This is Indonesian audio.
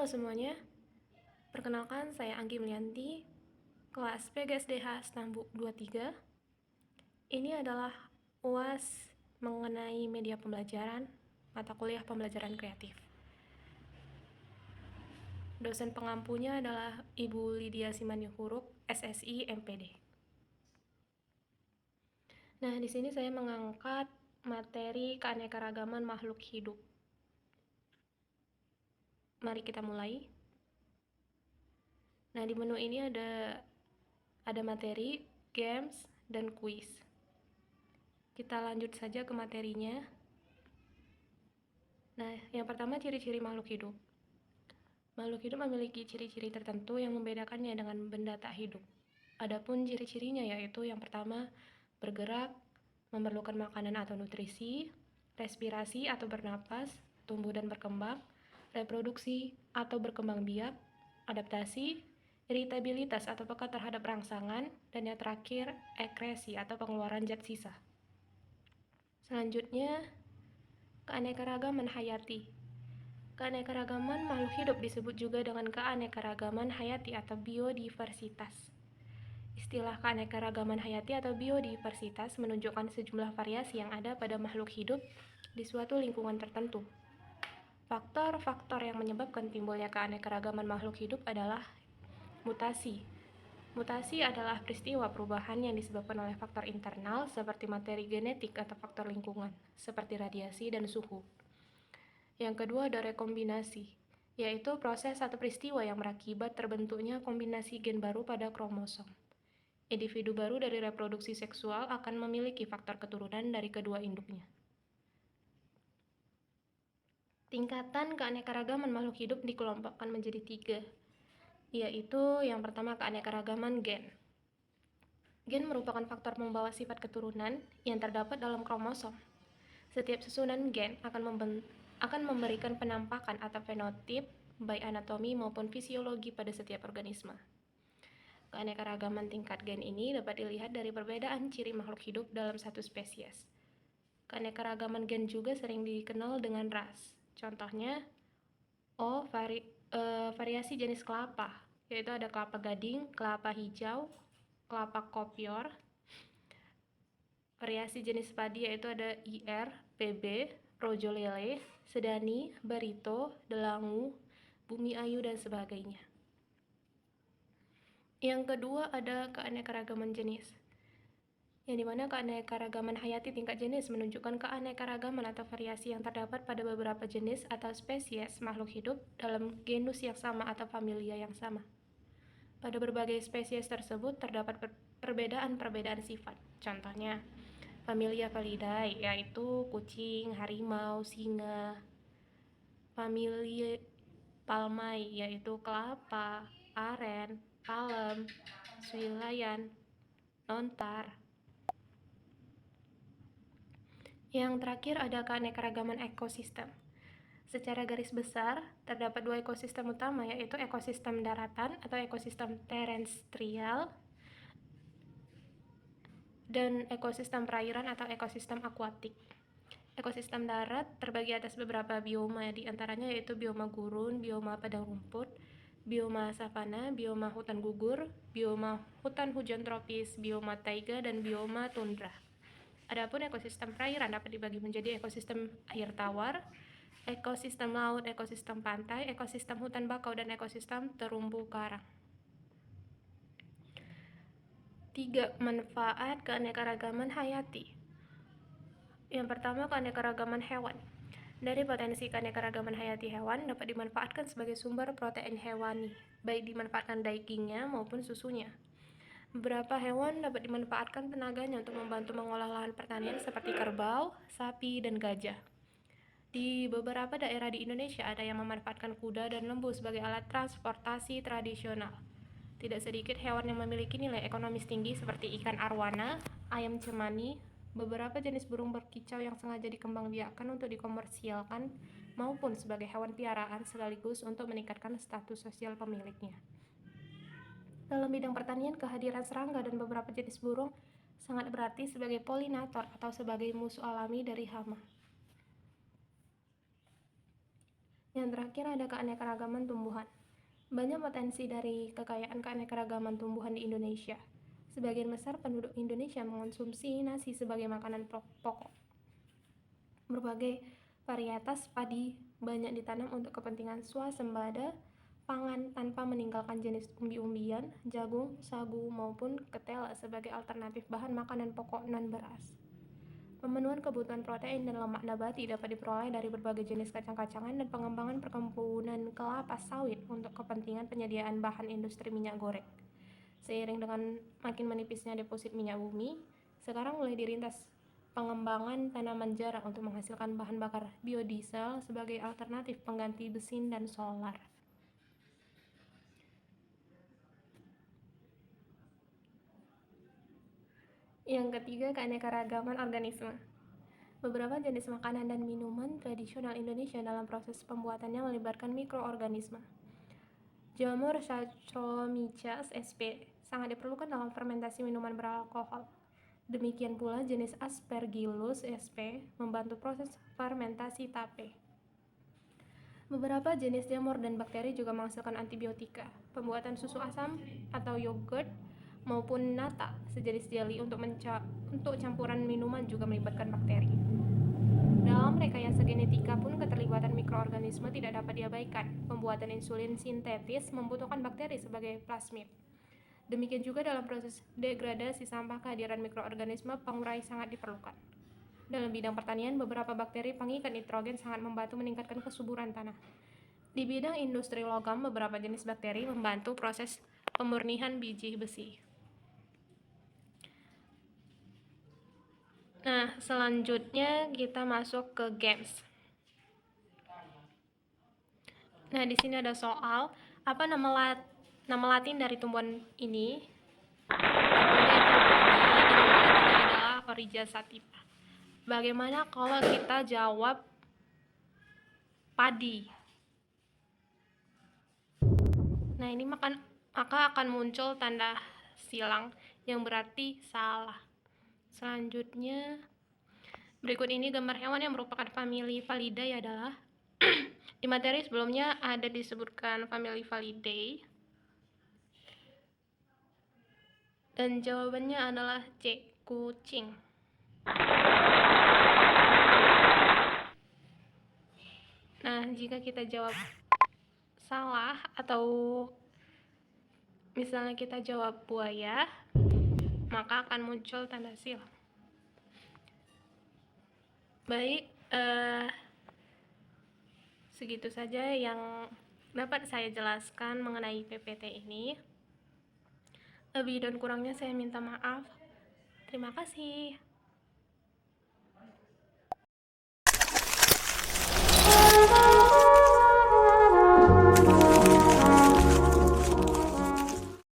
Halo semuanya, perkenalkan saya Anggi Melianti, kelas PGSDH Stambuk 23. Ini adalah UAS mengenai media pembelajaran, mata kuliah pembelajaran kreatif. Dosen pengampunya adalah Ibu Lydia Simaniuhuruk, SSI MPD. Nah, di sini saya mengangkat materi keanekaragaman makhluk hidup. Mari kita mulai. Nah, di menu ini ada materi, games, dan kuis. Kita lanjut saja ke materinya. Nah, yang pertama ciri-ciri makhluk hidup. Makhluk hidup memiliki ciri-ciri tertentu yang membedakannya dengan benda tak hidup. Adapun ciri-cirinya yaitu yang pertama, bergerak, memerlukan makanan atau nutrisi, respirasi atau bernapas, tumbuh dan berkembang, reproduksi atau berkembang biak, adaptasi, iritabilitas atau peka terhadap rangsangan, dan yang terakhir, ekresi atau pengeluaran zat sisa. Selanjutnya, keanekaragaman hayati. Keanekaragaman makhluk hidup disebut juga dengan keanekaragaman hayati atau biodiversitas. Istilah keanekaragaman hayati atau biodiversitas menunjukkan sejumlah variasi yang ada pada makhluk hidup di suatu lingkungan tertentu. Faktor-faktor yang menyebabkan timbulnya keanekaragaman makhluk hidup adalah mutasi. Mutasi adalah peristiwa perubahan yang disebabkan oleh faktor internal seperti materi genetik atau faktor lingkungan, seperti radiasi dan suhu. Yang kedua ada rekombinasi, yaitu proses atau peristiwa yang berakibat terbentuknya kombinasi gen baru pada kromosom. Individu baru dari reproduksi seksual akan memiliki faktor keturunan dari kedua induknya. Tingkatan keanekaragaman makhluk hidup dikelompokkan menjadi 3, yaitu yang pertama keanekaragaman gen. Gen merupakan faktor pembawa sifat keturunan yang terdapat dalam kromosom. Setiap susunan gen akan memberikan penampakan atau fenotip, baik anatomi maupun fisiologi pada setiap organisme. Keanekaragaman tingkat gen ini dapat dilihat dari perbedaan ciri makhluk hidup dalam satu spesies. Keanekaragaman gen juga sering dikenal dengan ras. Contohnya, variasi jenis kelapa, yaitu ada kelapa gading, kelapa hijau, kelapa kopior. Variasi jenis padi yaitu ada IR, PB, Rojo Lele, Sedani, Barito, Delangu, Bumi Ayu, dan sebagainya. Yang kedua ada keanekaragaman jenis, yang dimana keanekaragaman hayati tingkat jenis menunjukkan keanekaragaman atau variasi yang terdapat pada beberapa jenis atau spesies makhluk hidup dalam genus yang sama atau familia yang sama. Pada berbagai spesies tersebut terdapat perbedaan-perbedaan sifat. Contohnya, familia Felidae, yaitu kucing, harimau, singa. Familia Palmae, yaitu kelapa, aren, palem, swalayan, lontar. Yang terakhir ada keanekaragaman ekosistem. Secara garis besar, terdapat 2 ekosistem utama, yaitu ekosistem daratan atau ekosistem terestrial dan ekosistem perairan atau ekosistem akuatik. Ekosistem darat terbagi atas beberapa bioma, di antaranya yaitu bioma gurun, bioma padang rumput, bioma savana, bioma hutan gugur, bioma hutan hujan tropis, bioma taiga, dan bioma tundra. Adapun ekosistem perairan dapat dibagi menjadi ekosistem air tawar, ekosistem laut, ekosistem pantai, ekosistem hutan bakau, dan ekosistem terumbu karang. 3. Manfaat keanekaragaman hayati. Yang pertama, keanekaragaman hewan. Dari potensi keanekaragaman hayati hewan dapat dimanfaatkan sebagai sumber protein hewani, baik dimanfaatkan dagingnya maupun susunya. Beberapa hewan dapat dimanfaatkan tenaganya untuk membantu mengolah lahan pertanian seperti kerbau, sapi, dan gajah. Di beberapa daerah di Indonesia ada yang memanfaatkan kuda dan lembu sebagai alat transportasi tradisional. Tidak sedikit hewan yang memiliki nilai ekonomis tinggi seperti ikan arwana, ayam cemani, beberapa jenis burung berkicau yang sengaja dikembangbiakkan untuk dikomersialkan maupun sebagai hewan piaraan sekaligus untuk meningkatkan status sosial pemiliknya. Dalam bidang pertanian, kehadiran serangga dan beberapa jenis burung sangat berarti sebagai polinator atau sebagai musuh alami dari hama. Yang terakhir ada keanekaragaman tumbuhan. Banyak potensi dari kekayaan keanekaragaman tumbuhan di Indonesia. Sebagian besar penduduk Indonesia mengonsumsi nasi sebagai makanan pokok. Berbagai varietas padi banyak ditanam untuk kepentingan swasembada pangan tanpa meninggalkan jenis umbi-umbian, jagung, sagu, maupun ketela sebagai alternatif bahan makanan pokok non-beras. Pemenuhan kebutuhan protein dan lemak nabati dapat diperoleh dari berbagai jenis kacang-kacangan dan pengembangan perkebunan kelapa sawit untuk kepentingan penyediaan bahan industri minyak goreng. Seiring dengan makin menipisnya deposit minyak bumi, sekarang mulai dirintas pengembangan tanaman jara untuk menghasilkan bahan bakar biodiesel sebagai alternatif pengganti mesin dan solar. Yang ketiga, keanekaragaman organisme. Beberapa jenis makanan dan minuman tradisional Indonesia dalam proses pembuatannya melibatkan mikroorganisme. Jamur Saccharomyces sp. sangat diperlukan dalam fermentasi minuman beralkohol. Demikian pula jenis Aspergillus sp. membantu proses fermentasi tape. Beberapa jenis jamur dan bakteri juga menghasilkan antibiotika. Pembuatan susu asam atau yogurt maupun nata, sejenis jelly untuk campuran minuman juga melibatkan bakteri. Dalam rekayasa genetika pun keterlibatan mikroorganisme tidak dapat diabaikan. Pembuatan insulin sintetis membutuhkan bakteri sebagai plasmid. Demikian juga dalam proses degradasi sampah, kehadiran mikroorganisme pengurai sangat diperlukan. Dalam bidang pertanian, beberapa bakteri pengikat nitrogen sangat membantu meningkatkan kesuburan tanah. Di bidang industri logam, beberapa jenis bakteri membantu proses pemurnihan biji besi. Nah, selanjutnya kita masuk ke games. Nah, di sini ada soal, apa nama Latin dari tumbuhan ini? Tentunya adalah Origia sativa. Bagaimana kalau kita jawab padi? Nah, ini maka akan muncul tanda silang yang berarti salah. Selanjutnya, berikut ini gambar hewan yang merupakan famili Felidae adalah di materi sebelumnya ada disebutkan famili Felidae. Dan jawabannya adalah C, kucing. Nah, jika kita jawab salah atau misalnya kita jawab buaya, maka akan muncul tanda silang. Baik, segitu saja yang dapat saya jelaskan mengenai PPT ini. Lebih dan kurangnya saya minta maaf. Terima kasih.